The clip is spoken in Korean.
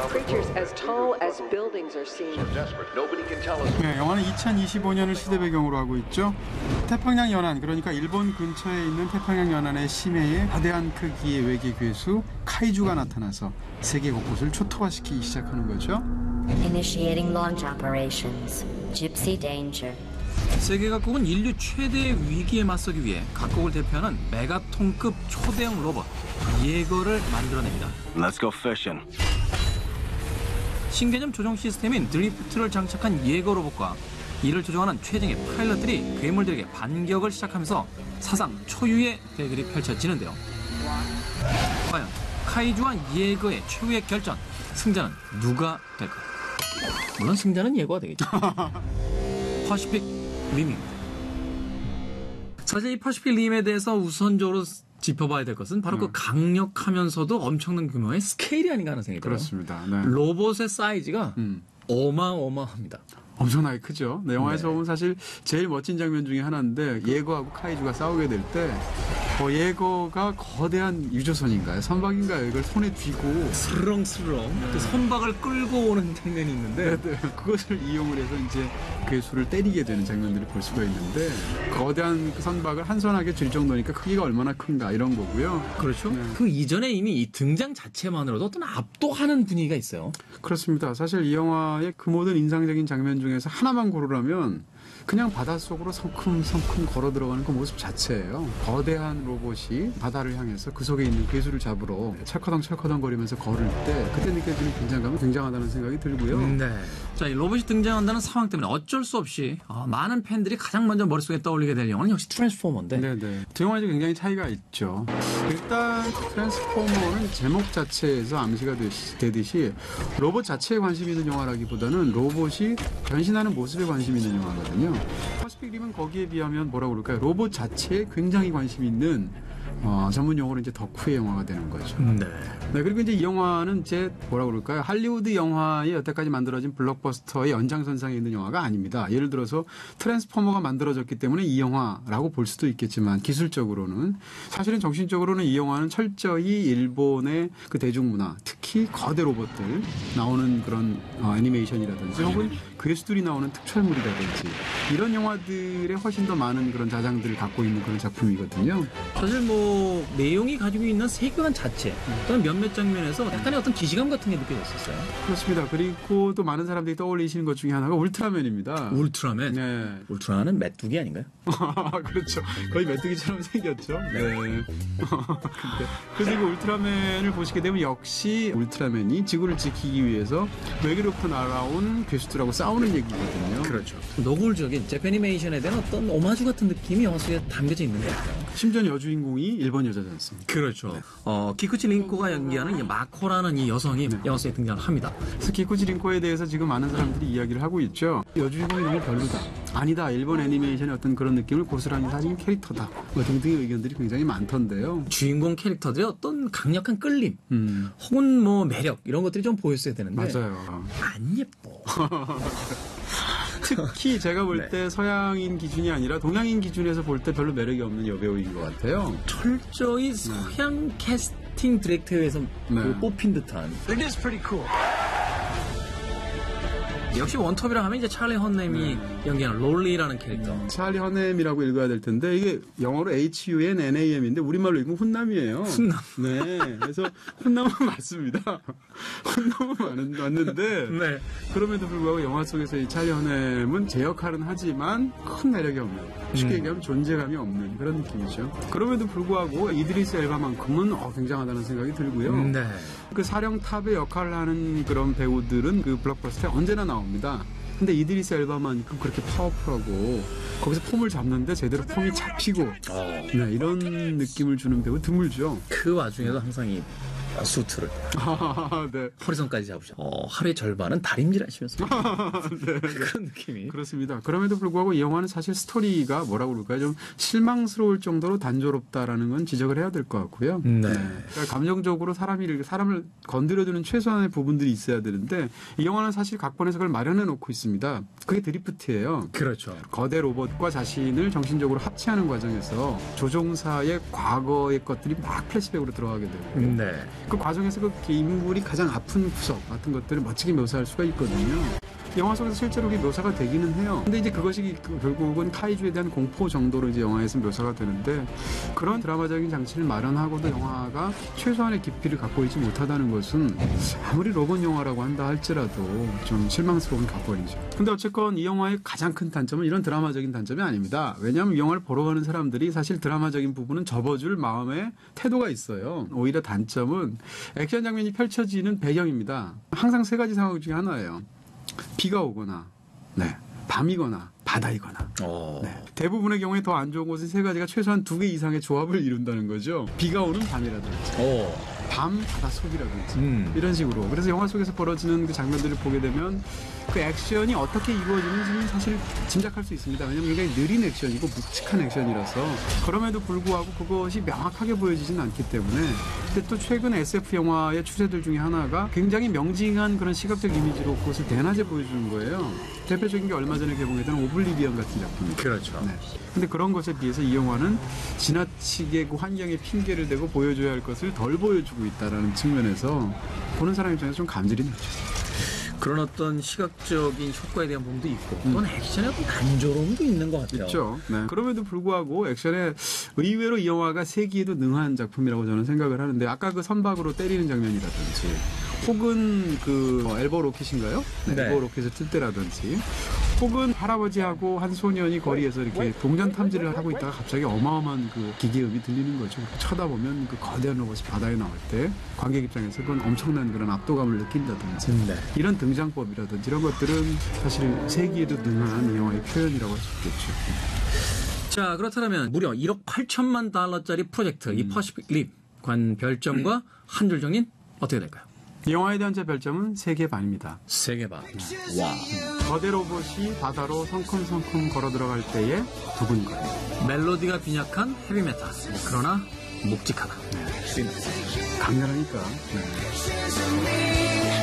Creatures as tall as buildings are seen. 네, 영화는 2025년을 시대 배경으로 하고 있죠. 태평양 연안, 그러니까 일본 근처에 있는 태평양 연안의 심해에 거대한 크기의 외계 괴수 카이주가 나타나서 세계 곳곳을 초토화시키기 시작하는 거죠. Initiating launch operations. Gypsy danger. 세계 각국은 인류 최대의 위기에 맞서기 위해 각국을 대표하는 메가톤급 초대형 로봇 예거를 만들어냅니다. Let's go fishing. 신개념 조종 시스템인 드리프트를 장착한 예거 로봇과 이를 조종하는 최정예 파일럿들이 괴물들에게 반격을 시작하면서 사상 초유의 대결이 펼쳐지는데요. 과연 카이주와 예거의 최후의 결전, 승자는 누가 될까요? 물론 승자는 예거가 되겠죠. 퍼시픽 림입니다. 사실 이 퍼시픽 림에 대해서 우선적으로 짚어봐야 될 것은 바로 그 강력하면서도 엄청난 규모의 스케일이 아닌가 하는 생각이 들어요. 그렇습니다. 네. 로봇의 사이즈가 어마어마합니다. 엄청나게 크죠. 네, 영화에서 보면 사실 제일 멋진 장면 중에 하나인데 예거하고 카이주가 싸우게 될 때 예거가 거대한 유조선인가요? 선박인가요? 이걸 손에 쥐고 스르렁스르렁 그 선박을 끌고 오는 장면이 있는데 그것을 이용을 해서 이제 괴수를 때리게 되는 장면들을 볼 수가 있는데 거대한 그 선박을 한손하게 쥘 정도니까 크기가 얼마나 큰가 이런 거고요. 그렇죠. 네. 그 이전에 이미 이 등장 자체만으로도 어떤 압도하는 분위기가 있어요. 그렇습니다. 사실 이 영화의 그 모든 인상적인 장면 중에서 하나만 고르라면 그냥 바닷속으로 성큼성큼 걸어 들어가는 그 모습 자체예요. 거대한 로봇이 바다를 향해서 그 속에 있는 괴수를 잡으러 철커덩철커덩 거리면서 걸을 때 그때 느껴지는 긴장감이 굉장하다는 생각이 들고요. 네. 자, 이 로봇이 등장한다는 상황 때문에 어쩔 수 없이 많은 팬들이 가장 먼저 머릿속에 떠올리게 될 영화는 역시 트랜스포머인데. 네네. 두 영화에 굉장히 차이가 있죠. 일단 트랜스포머는 제목 자체에서 암시가 되듯이 로봇 자체에 관심 있는 영화라기보다는 로봇이 변신하는 모습에 관심 있는 영화거든요. 퍼시픽 림은 거기에 비하면 뭐라고 그럴까요? 로봇 자체에 굉장히 관심 있는 전문 용어로 이제 덕후의 영화가 되는 거죠. 네. 네, 그리고 이제 이 영화는 이제 뭐라고 그럴까요? 할리우드 영화에 여태까지 만들어진 블록버스터의 연장선상에 있는 영화가 아닙니다. 예를 들어서 트랜스포머가 만들어졌기 때문에 이 영화라고 볼 수도 있겠지만 기술적으로는 사실은 정신적으로는 이 영화는 철저히 일본의 그 대중문화, 특히 거대 로봇들 나오는 그런 애니메이션이라든지 혹은 괴수들이 나오는 특촬물이라든지 이런 영화들에 훨씬 더 많은 그런 자장들을 갖고 있는 그런 작품이거든요. 사실 뭐 내용이 가지고 있는 세계관 자체 또는 몇몇 장면에서 약간의 어떤 기시감 같은 게 느껴졌었어요. 그렇습니다. 그리고 또 많은 사람들이 떠올리시는 것 중에 하나가 울트라맨입니다. 울트라맨? 네. 울트라맨은 메뚜기 아닌가요? 그렇죠. 거의 메뚜기처럼 생겼죠. 네. 그래서 이거 울트라맨을 보시게 되면 역시 울트라맨이 지구를 지키기 위해서 외계로부터 날아온 괴수들하고 싸우는 얘기거든요. 그렇죠. 노골적인 재패니메이션에 대한 어떤 오마주 같은 느낌이 영화 속에 담겨져 있는 것 같아요. 심지어 여주인공이 일본 여자지 않습니까? 그렇죠. 기쿠치 린코가 연기하는 이 마코라는 이 여성이 영화 속에 등장을 합니다. 그래서 기쿠치 린코에 대해서 지금 많은 사람들이 이야기를 하고 있죠. 여주인공이 너무 별로다. 아니다. 일본 애니메이션의 어떤 그런 느낌을 고스란히 살린 캐릭터다. 뭐 등등의 의견들이 굉장히 많던데요. 주인공 캐릭터들의 어떤 강력한 끌림 혹은 뭐 매력 이런 것들이 좀 보였어야 되는데 맞아요. 안 예뻐. 특히 제가 볼 때 서양인 기준이 아니라 동양인 기준에서 볼 때 별로 매력이 없는 여배우인 것 같아요. 철저히 서양 캐스팅 디렉터에서 뽑힌 듯한. It is pretty cool. 역시 원톱이라 하면 이제 찰리 헌넴이 연기하는 롤리라는 캐릭터. 찰리 헌넴이라고 읽어야 될 텐데 이게 영어로 HUNNAM인데 우리말로 읽으면 훈남이에요. 훈남. 네. 그래서 훈남은 맞습니다. 훈남은 맞는데 네. 그럼에도 불구하고 영화 속에서 이 찰리 헌넴은 제 역할은 하지만 큰 매력이 없는 쉽게 얘기하면 존재감이 없는 그런 느낌이죠. 그럼에도 불구하고 이드리스 엘바만큼은 굉장하다는 생각이 들고요. 네. 그 사령탑의 역할을 하는 그런 배우들은 그 블록버스터에 언제나 나옵니다. 근데 이드리스 엘바만큼 그렇게 파워풀하고 거기서 폼을 잡는데 제대로 폼이 잡히고 네, 이런 느낌을 주는 배우 드물죠. 그 와중에도 항상 이 수트를 네. 허리선까지 잡으셔. 하루의 절반은 다림질 하시면서 네. 그런 느낌이. 그렇습니다. 그럼에도 불구하고 이 영화는 사실 스토리가 뭐라고 그럴까요? 좀 실망스러울 정도로 단조롭다라는 건 지적을 해야 될 것 같고요. 네. 그러니까 감정적으로 사람을 건드려주는 최소한의 부분들이 있어야 되는데 이 영화는 사실 각본에서 그걸 마련해 놓고 있습니다. 그게 드리프트예요. 그렇죠. 거대 로봇과 자신을 정신적으로 합치하는 과정에서 조종사의 과거의 것들이 막 플래시백으로 들어가게 되고 네. 그 과정에서 그 인물이 가장 아픈 구석 같은 것들을 멋지게 묘사할 수가 있거든요. 영화 속에서 실제로 그게 묘사가 되기는 해요. 근데 이제 그것이 결국은 카이주에 대한 공포 정도로 이제 영화에서 묘사가 되는데 그런 드라마적인 장치를 마련하고도 영화가 최소한의 깊이를 갖고 있지 못하다는 것은 아무리 로건 영화라고 한다 할지라도 좀 실망스러운 값벌이죠. 근데 어쨌건 이 영화의 가장 큰 단점은 이런 드라마적인 단점이 아닙니다. 왜냐하면 이 영화를 보러 가는 사람들이 사실 드라마적인 부분은 접어줄 마음의 태도가 있어요. 오히려 단점은 액션 장면이 펼쳐지는 배경입니다. 항상 세 가지 상황 중에 하나예요. 비가 오거나, 네, 밤이거나, 바다이거나. 네. 대부분의 경우에 더 안 좋은 곳은 세 가지가 최소한 2개 이상의 조합을 이룬다는 거죠. 비가 오는 밤이라든지, 밤 바다 속이라든지 이런 식으로. 그래서 영화 속에서 벌어지는 그 장면들을 보게 되면 그 액션이 어떻게 이루어지는지는 사실 짐작할 수 있습니다. 왜냐하면 굉장히 느린 액션이고 묵직한 액션이라서 그럼에도 불구하고 그것이 명확하게 보여지진 않기 때문에. 근데 또 최근 SF 영화의 추세들 중에 하나가 굉장히 명징한 그런 시각적 이미지로 그것을 대낮에 보여주는 거예요. 대표적인 게 얼마 전에 개봉했던 오블리비언 같은 작품이죠. 그렇죠. 네. 근데 그런 것에 비해서 이 영화는 지나치게 그 환경에 핑계를 대고 보여줘야 할 것을 덜 보여주고 있다는 측면에서 보는 사람 입장에서 좀 감질이 나죠. 그런 어떤 시각적인 효과에 대한 부분도 있고 또는 액션의 어떤 단조로움도 있는 것 같아요. 있죠. 네. 그럼에도 불구하고 액션에 의외로 이 영화가 세기에도 능한 작품이라고 저는 생각을 하는데 아까 그 선박으로 때리는 장면이라든지 혹은 그 엘보 로켓인가요? 네. 네. 엘보 로켓을 뜰 때라든지 혹은 할아버지하고 한 소년이 거리에서 이렇게 동전 탐지를 하고 있다가 갑자기 어마어마한 그 기계음이 들리는 거죠. 쳐다보면 그 거대한 로봇이 바다에 나올 때 관객 입장에서 그건 엄청난 그런 압도감을 느낀다든지 네. 이런 등장법이라든지 이런 것들은 사실 세기에도 능한 이 영화의 표현이라고 할 수 있겠죠. 자, 그렇다면 무려 1억 8천만 달러짜리 프로젝트 이 퍼시픽 립 관 별점과 한 줄 정리는 어떻게 될까요? 이 영화에 대한 제 별점은 3개 반입니다. 3개 반. 와. 거대 로봇이 바다로 성큼성큼 걸어 들어갈 때의 두근거림. 멜로디가 빈약한 헤비메탈. 그러나 묵직하다. 강렬하니까. 네.